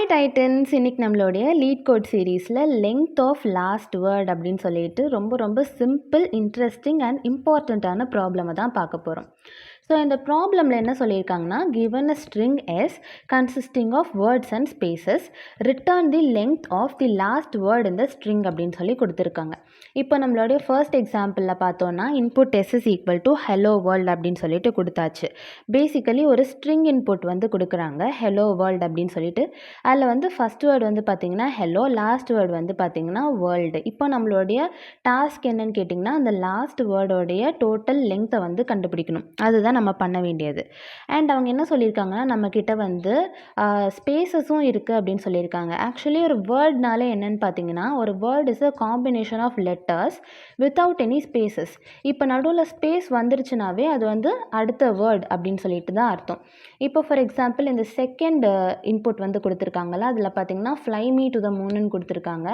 Hi Titans, இன்னைக்கு நம்மளுடைய lead code சீரீஸில் லெங்த் ஆஃப் லாஸ்ட் வேர்ட் அப்படின்னு சொல்லிட்டு ரொம்ப சிம்பிள், இன்ட்ரெஸ்டிங் அண்ட் இம்பார்ட்டண்ட்டான ப்ராப்ளமை தான் பார்க்க போகிறோம். ஸோ இந்த ப்ராப்ளமில் என்ன சொல்லியிருக்காங்கன்னா, given a string s consisting of words and spaces, return the length of the last word in the string அப்படின்னு சொல்லி கொடுத்துருக்காங்க. இப்போ நம்மளுடைய ஃபர்ஸ்ட் எக்ஸாம்பிளில் பார்த்தோன்னா, input s is equal to hello world அப்படின்னு சொல்லிட்டு கொடுத்தாச்சு. பேசிக்கலி ஒரு ஸ்ட்ரிங் இன்புட் வந்து கொடுக்குறாங்க, hello world அப்படின்னு சொல்லிட்டு. அதில் வந்து ஃபஸ்ட் வேர்டு வந்து பார்த்திங்கன்னா ஹெலோ, லாஸ்ட் வேர்டு வந்து பார்த்திங்கன்னா வேர்ல்டு. இப்போ நம்மளுடைய டாஸ்க் என்னன்னு கேட்டிங்கன்னா, அந்த லாஸ்ட் வேர்டோடைய டோட்டல் லெங்த்தை வந்து கண்டுபிடிக்கணும். அதுதான் நம்ம பண்ண வேண்டியது. அண்ட் அவங்க என்ன சொல்லியிருக்காங்கன்னா, நம்மக்கிட்ட வந்து ஸ்பேசஸும் இருக்குது அப்படின்னு சொல்லியிருக்காங்க. ஆக்சுவலி ஒரு வேர்ட்னாலே என்னன்னு பார்த்தீங்கன்னா, ஒரு word is a combination of letters without any spaces. இப்போ நடுவில் ஸ்பேஸ் வந்துருச்சுனாவே அது வந்து அடுத்த வேர்ட் அப்படின்னு சொல்லிட்டு தான் அர்த்தம். இப்போ ஃபார் எக்ஸாம்பிள் இந்த செகண்ட் இன்புட் வந்து கொடுத்துருக்காங்கல்ல, அதில் பார்த்தீங்கன்னா ஃப்ளை மீ டு த மூணுன்னு கொடுத்துருக்காங்க.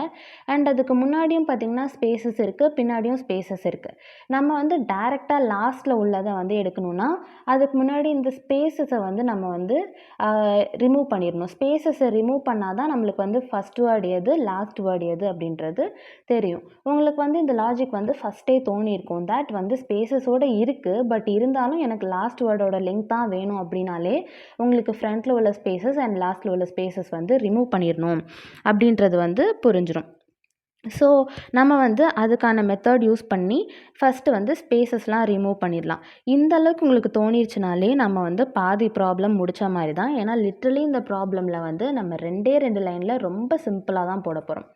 அண்ட் அதுக்கு முன்னாடியும் பார்த்தீங்கன்னா ஸ்பேசஸ் இருக்குது, பின்னாடியும் ஸ்பேசஸ் இருக்குது. நம்ம வந்து டைரெக்டாக லாஸ்ட்டில் உள்ளதை வந்து எடுக்கணும்னா அதுக்கு முன்னாடி இந்த ஸ்பேசஸை வந்து நம்ம வந்து ரிமூவ் பண்ணிடணும். ஸ்பேசஸை ரிமூவ் பண்ணால் தான் நம்மளுக்கு வந்து ஃபஸ்ட் வேர்டு எது, லாஸ்ட் வேர்டு எது அப்படின்றது தெரியும். உங்களுக்கு வந்து இந்த லாஜிக் வந்து ஃபஸ்ட்டே தோணியிருக்கும், தட் வந்து ஸ்பேசஸோடு இருக்குது, பட் இருந்தாலும் எனக்கு லாஸ்ட் வேர்டோட லெங்க் தான் வேணும் அப்படின்னாலே உங்களுக்கு ஃப்ரண்ட்டில் உள்ள ஸ்பேசஸ் அண்ட் லாஸ்ட்டில் உள்ள ஸ்பேசஸ் வந்து ரிமூவ் பண்ணிடணும் அப்படின்றது வந்து புரிஞ்சிடும். ஸோ நம்ம வந்து அதுக்கான மெத்தட் யூஸ் பண்ணி ஃபஸ்ட்டு வந்து ஸ்பேசஸ்லாம் ரிமூவ் பண்ணிடலாம். இந்த அளவுக்கு உங்களுக்கு தோணிடுச்சுனாலே நம்ம வந்து பாதி ப்ராப்ளம் முடித்த மாதிரி தான். ஏன்னா லிட்ரலி இந்த ப்ராப்ளமில் வந்து நம்ம ரெண்டு லைனில் ரொம்ப சிம்பிளாக தான் போட போகிறோம்.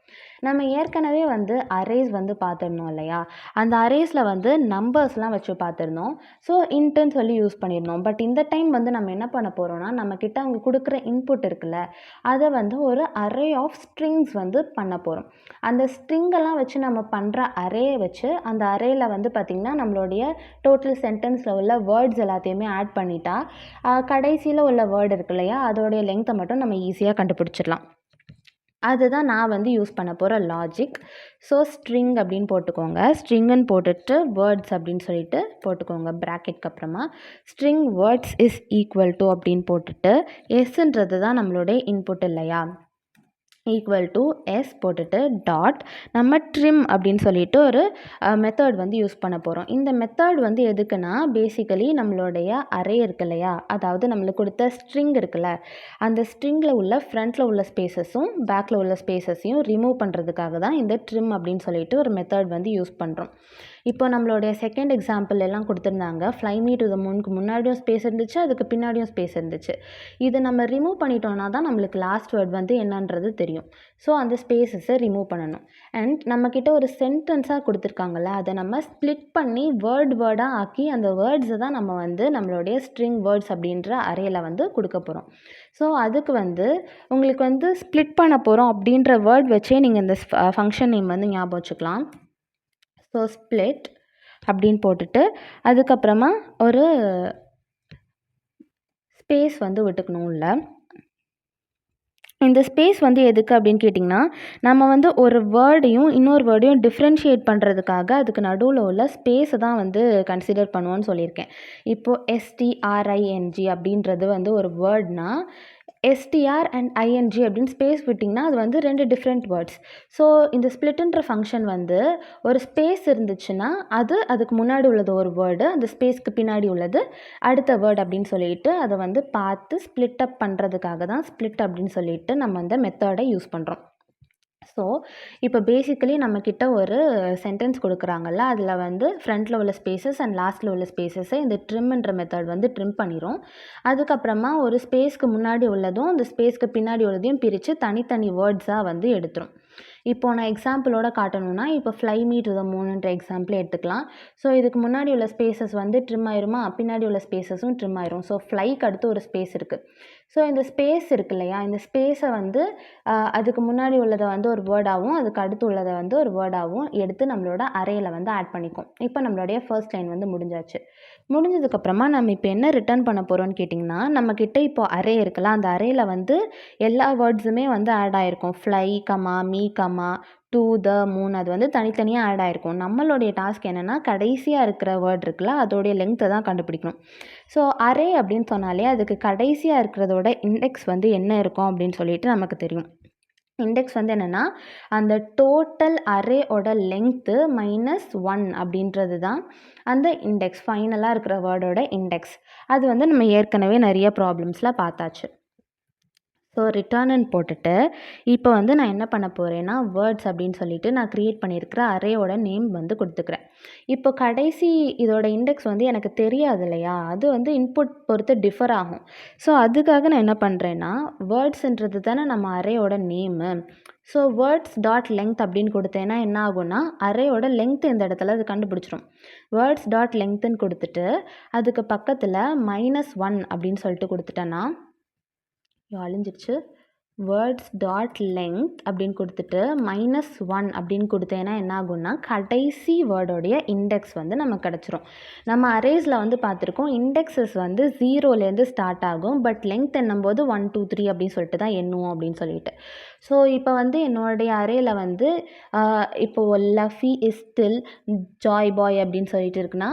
நம்ம ஏற்கனவே வந்து அரேஸ் வந்து பார்த்துருந்தோம் இல்லையா, அந்த அரேஸில் வந்து நம்பர்ஸ்லாம் வச்சு பார்த்துருந்தோம். ஸோ இன்ட்டுன்னு சொல்லி யூஸ் பண்ணியிருந்தோம். பட் இந்த டைம் வந்து நம்ம என்ன பண்ண போகிறோம்னா, நம்மக்கிட்ட அவங்க கொடுக்குற இன்புட் இருக்குல்ல, அதை வந்து ஒரு அரே ஆஃப் ஸ்ட்ரிங்ஸ் வந்து பண்ண போகிறோம். அந்த ஸ்ட்ரிங்கெல்லாம் வச்சு நம்ம பண்ணுற அரேயை வச்சு அந்த அரேயில் வந்து பார்த்திங்கன்னா நம்மளுடைய டோட்டல் சென்டென்ஸில் உள்ள வேர்ட்ஸ் எல்லாத்தையுமே ஆட் பண்ணிட்டா கடைசியில் உள்ள வேர்டு இருக்கு இல்லையா, அதோடைய லெங்த்தை மட்டும் நம்ம ஈஸியாக கண்டுபிடிச்சிடலாம். அதுதான் நான் வந்து யூஸ் பண்ண போகிற லாஜிக். ஸோ ஸ்ட்ரிங் அப்படின்னு போட்டுக்கோங்க, ஸ்ட்ரிங்குன்னு போட்டுட்டு வேர்ட்ஸ் அப்படின்னு சொல்லிட்டு போட்டுக்கோங்க. ப்ராக்கெட்க்கு அப்புறமா string words is equal to அப்படின்னு போட்டுட்டு எஸ்ன்றது தான் நம்மளுடைய இன்புட் இல்லையா, ஈக்குவல் டு எஸ் போட்டுட்டு டாட் நம்ம ட்ரிம் அப்படின்னு சொல்லிட்டு ஒரு மெத்தட் வந்து யூஸ் பண்ண போகிறோம். இந்த மெத்தட் வந்து எதுக்குன்னா, பேசிக்கலி நம்மளுடைய அரே இருக்கு இல்லையா, அதாவது நம்மளுக்கு கொடுத்த ஸ்ட்ரிங் இருக்குல்ல, அந்த ஸ்ட்ரிங்கில் உள்ள ஃப்ரண்ட்டில் உள்ள ஸ்பேசஸும் பேக்கில் உள்ள ஸ்பேசஸையும் ரிமூவ் பண்ணுறதுக்காக தான் இந்த ட்ரிம் அப்படின்னு சொல்லிட்டு ஒரு மெத்தட் வந்து யூஸ் பண்ணுறோம். இப்போ நம்மளுடைய செகண்ட் எக்ஸாம்பிள் எல்லாம் கொடுத்துருந்தாங்க, ஃப்ளை மீ டு த மூனுக்கு முன்னாடியும் ஸ்பேஸ் இருந்துச்சு, அதுக்கு பின்னாடியும் ஸ்பேஸ் இருந்துச்சு. இது நம்ம ரிமூவ் பண்ணிட்டோம்னா தான் நம்மளுக்கு லாஸ்ட் வேர்ட் வந்து என்னன்றது தெரியும். ஸோ அந்த ஸ்பேசஸை ரிமூவ் பண்ணணும். அண்ட் நம்மக்கிட்ட ஒரு சென்டென்ஸாக கொடுத்துருக்காங்கல்ல, அதை நம்ம ஸ்ப்ளிட் பண்ணி வேர்டாக ஆக்கி அந்த வேர்ட்ஸை தான் நம்ம வந்து நம்மளுடைய ஸ்ட்ரிங் வேர்ட்ஸ் அப்படின்ற அரேயில் வந்து கொடுக்க போகிறோம். ஸோ அதுக்கு வந்து உங்களுக்கு வந்து ஸ்ப்ளிட் பண்ண போகிறோம் அப்படின்ற வேர்ட் வச்சே நீங்கள் இந்த ஃபங்க்ஷன் நேம் வந்து ஞாபகம் வச்சுக்கலாம். ஸோ ஸ்ப்ளிட் அப்படின்னு போட்டுட்டு அதுக்கப்புறமா ஒரு ஸ்பேஸ் வந்து விட்டுக்கணும் உள்ள. இந்த ஸ்பேஸ் வந்து எதுக்கு அப்படின்னு கேட்டிங்கன்னா, நம்ம வந்து ஒரு வேர்டையும் இன்னொரு வேர்டையும் டிஃப்ரென்ஷியேட் பண்ணுறதுக்காக அதுக்கு நடுவில் உள்ள ஸ்பேஸை தான் வந்து கன்சிடர் பண்ணுவோன்னு சொல்லியிருக்கேன். இப்போது STRING அப்படின்றது வந்து ஒரு வேர்ட்னா, STR அண்ட் ING அப்படின்னு ஸ்பேஸ் விட்டிங்கன்னா அது வந்து ரெண்டு டிஃப்ரெண்ட் வேர்ட்ஸ். ஸோ இந்த ஸ்ப்ளிட்ன்ற ஃபங்க்ஷன் வந்து ஒரு ஸ்பேஸ் இருந்துச்சுன்னா அதுக்கு முன்னாடி உள்ளது ஒரு வேர்டு, அந்த ஸ்பேஸ்க்கு பின்னாடி உள்ளது அடுத்த வேர்டு அப்படின்னு சொல்லிட்டு அதை வந்து பார்த்து ஸ்ப்ளிட் அப் பண்ணுறதுக்காக தான் ஸ்ப்ளிட் அப்படின்னு சொல்லிட்டு நம்ம அந்த மெத்தடை யூஸ் பண்ணுறோம். ஸோ இப்போ பேசிக்கலி நம்மக்கிட்ட ஒரு சென்டென்ஸ் கொடுக்குறாங்கல்ல, அதில் வந்து ஃப்ரண்ட்டில் உள்ள ஸ்பேசஸ் அண்ட் லாஸ்ட்டில் உள்ள ஸ்பேசஸை இந்த ட்ரிம்ன்ற மெத்தட் வந்து ட்ரிம் பண்ணிடும். அதுக்கப்புறமா ஒரு ஸ்பேஸ்க்கு முன்னாடி உள்ளதும் அந்த ஸ்பேஸ்க்கு பின்னாடி உள்ளதையும் பிரித்து தனித்தனி வேர்ட்ஸாக வந்து எடுத்துரும். இப்போது நான் எக்ஸாம்பிளோட காட்டணும்னா, இப்போ ஃப்ளை மீ டு த மூணுன்ற எக்ஸாம்பிள் எடுத்துக்கலாம். ஸோ இதுக்கு முன்னாடி உள்ள ஸ்பேசஸ் வந்து ட்ரிம் ஆயிருமா, பின்னாடி உள்ள ஸ்பேசஸும் ட்ரிம் ஆயிரும். ஸோ ஃப்ளைக்கு அடுத்து ஒரு ஸ்பேஸ் இருக்குது. ஸோ இந்த ஸ்பேஸ் இருக்கு இல்லையா, இந்த ஸ்பேஸை வந்து அதுக்கு முன்னாடி உள்ளதை வந்து ஒரு வேர்டாகவும் அதுக்கு அடுத்து உள்ளதை வந்து ஒரு வேர்டாகவும் எடுத்து நம்மளோட அரேயில் வந்து ஆட் பண்ணிக்கும். இப்போ நம்மளுடைய ஃபர்ஸ்ட் லைன் வந்து முடிஞ்சாச்சு. முடிஞ்சதுக்கப்புறமா நம்ம இப்போ என்ன ரிட்டர்ன் பண்ண போகிறோம்னு கேட்டிங்கன்னா, நம்மக்கிட்ட இப்போ அரே இருக்குல்ல, அந்த அரேயில் வந்து எல்லா வேர்ட்ஸுமே வந்து ஆட் ஆகிருக்கும். Fly comma me comma comma, to, the, Moon அது வந்து தனித்தனியாக ஆட் ஆகிருக்கும். நம்மளுடைய டாஸ்க் என்னென்னா கடைசியாக இருக்கிற வேர்ட் இருக்குல்ல அதோடைய லெங்க்த்தை தான் கண்டுபிடிக்கணும். ஸோ அரே அப்படின்னு சொன்னாலே அதுக்கு கடைசியாக இருக்கிறதோட இண்டெக்ஸ் வந்து என்ன இருக்கும் அப்படின்னு சொல்லிட்டு நமக்கு தெரியும். இண்டெக்ஸ் வந்து என்னென்னா அந்த டோட்டல் அரேயோட லெங்க்த்து -1 அப்படின்றது தான் அந்த இண்டெக்ஸ், ஃபைனலாக இருக்கிற வேர்டோட இண்டெக்ஸ். அது வந்து நம்ம ஏற்கனவே நிறைய ப்ராப்ளம்ஸில் பார்த்தாச்சு. ஸோ ரிட்டர்னுன்னு போட்டுட்டு இப்போ வந்து நான் என்ன பண்ண போகிறேன்னா வேர்ட்ஸ் அப்படின்னு சொல்லிட்டு நான் க்ரியேட் பண்ணியிருக்கிற அரேயோட நேம் வந்து கொடுத்துக்கிறேன். இப்போ கடைசி இதோட இண்டெக்ஸ் வந்து எனக்கு தெரியாது இல்லையா, அது வந்து இன்புட் பொறுத்து டிஃபர் ஆகும். ஸோ அதுக்காக நான் என்ன பண்ணுறேன்னா வேர்ட்ஸுன்றது தானே நம்ம அரேயோட name. So words dot length அப்படின்னு கொடுத்தேன்னா என்ன ஆகும்னா அரேயோட லெங்த் இந்த இடத்துல அது கண்டுபிடிச்சிரும். வேர்ட்ஸ் டாட் லெங்க்த்துன்னு கொடுத்துட்டு அதுக்கு பக்கத்தில் -1 அப்படின்னு சொல்லிட்டு கொடுத்துட்டேன்னா அழிஞ்சிருச்சு. வேர்ட்ஸ் டாட் லெங்த் அப்படின்னு கொடுத்துட்டு -1 அப்படின்னு கொடுத்தேன்னா என்ன ஆகும்னா கடைசி வேர்டோடைய இண்டெக்ஸ் வந்து நமக்கு கிடச்சிரும். நம்ம அரேஸில் வந்து பார்த்துருக்கோம் இண்டெக்ஸஸ் வந்து 0லேருந்து ஸ்டார்ட் ஆகும். பட் லெங்த் என்னும்போது 1 2 3 அப்படின்னு சொல்லிட்டு தான் எண்ணுவோம் அப்படின்னு சொல்லிட்டு. ஸோ இப்போ வந்து என்னுடைய அரேயில் வந்து இப்போது லஃபி இஸ் ஸ்டில் ஜாய்பாய் அப்படின்னு சொல்லிட்டு இருக்குன்னா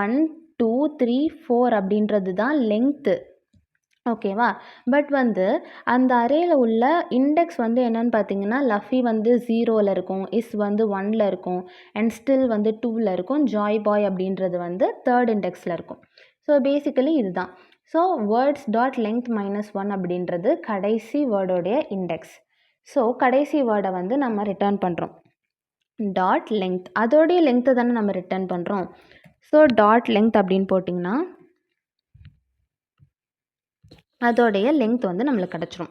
1 2 3 4 அப்படின்றது தான் லெங்க்த்து. ஓகேவா? பட் வந்து அந்த அரேயில் உள்ள இண்டெக்ஸ் வந்து என்னன்னு பார்த்தீங்கன்னா லஃபி வந்து 0ல் இருக்கும், இஸ் வந்து 1ல் இருக்கும், அண்ட் ஸ்டில் வந்து 2ல் இருக்கும், ஜாய் பாய் அப்படின்றது வந்து 3rd இண்டெக்ஸில் இருக்கும். ஸோ பேசிக்கலி இதுதான். ஸோ வேர்ட்ஸ் டாட் லெங்த் -1 அப்படின்றது கடைசி வேர்டோடைய இண்டெக்ஸ். ஸோ கடைசி வேர்டை வந்து நம்ம ரிட்டர்ன் பண்ணுறோம். டாட் லெங்த் அதோடைய லெங்த்தை தானே நம்ம ரிட்டர்ன் பண்ணுறோம். ஸோ டாட் லெங்த் அப்படின்னு போட்டிங்கன்னா அதோடைய லெங்த் வந்து நம்மளுக்கு கிடச்சிரும்.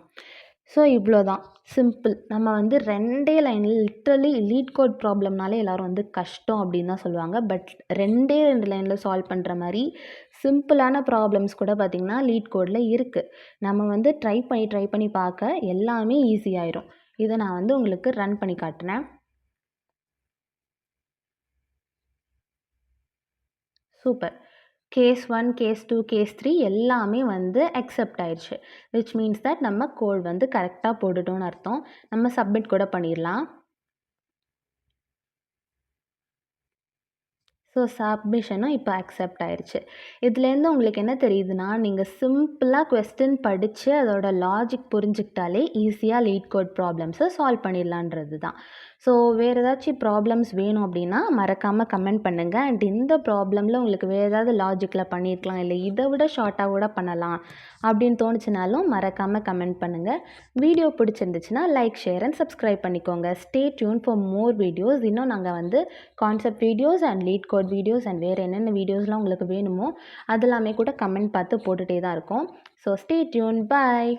ஸோ இவ்வளோ தான் சிம்பிள். நம்ம வந்து 2 லைனில் லிட்ரலி லீட்கோட் ப்ராப்ளம்னாலே எல்லோரும் வந்து கஷ்டம் அப்படின்னு தான் சொல்லுவாங்க. பட் 2 லைனில் சால்வ் பண்ணுற மாதிரி சிம்பிளான ப்ராப்ளம்ஸ் கூட பார்த்திங்கன்னா லீட்கோடில் இருக்குது. நம்ம வந்து ட்ரை பண்ணி பார்க்க எல்லாமே ஈஸியாயிரும். இதை நான் வந்து உங்களுக்கு ரன் பண்ணி காட்டுறேன். சூப்பர். கேஸ் 1, கேஸ் 2, கேஸ் 3 எல்லாமே வந்து அக்செப்ட் ஆயிடுச்சு. விச் மீன்ஸ் தட் நம்ம கோட் வந்து கரெக்டாக போட்டுட்டோம்னு அர்த்தம். நம்ம சப்மிட் கூட பண்ணிடலாம். ஸோ சப்மிஷனும் இப்போ அக்செப்ட் ஆயிடுச்சு. இதுலேருந்து உங்களுக்கு என்ன தெரியுதுன்னா நீங்கள் சிம்பிளாக கொஸ்டின் படித்து அதோட லாஜிக் புரிஞ்சுக்கிட்டாலே ஈஸியாக லீட்கோட் ப்ராப்ளம்ஸை சால்வ் பண்ணிடலான்றது தான். ஸோ வேறு ஏதாச்சும் ப்ராப்ளம்ஸ் வேணும் அப்படின்னா மறக்காமல் கமெண்ட் பண்ணுங்கள். அண்ட் இந்த ப்ராப்ளமில் உங்களுக்கு வேறு ஏதாவது லாஜிக்கில் பண்ணியிருக்கலாம், இல்லை இதை விட ஷார்ட்டாக கூட பண்ணலாம் அப்படின்னு தோணுச்சுனாலும் மறக்காமல் கமெண்ட் பண்ணுங்கள். வீடியோ பிடிச்சிருந்துச்சுன்னா லைக், ஷேர் அண்ட் சப்ஸ்கிரைப் பண்ணிக்கோங்க. Stay tuned for more videos. இன்னும் நாங்கள் வந்து concept videos and LeetCode videos and வேறு என்னென்ன வீடியோஸ்லாம் உங்களுக்கு வேணுமோ அதெல்லாமே கூட கமெண்ட் பார்த்து போட்டுகிட்டே தான் இருக்கோம். So stay tuned. பாய்.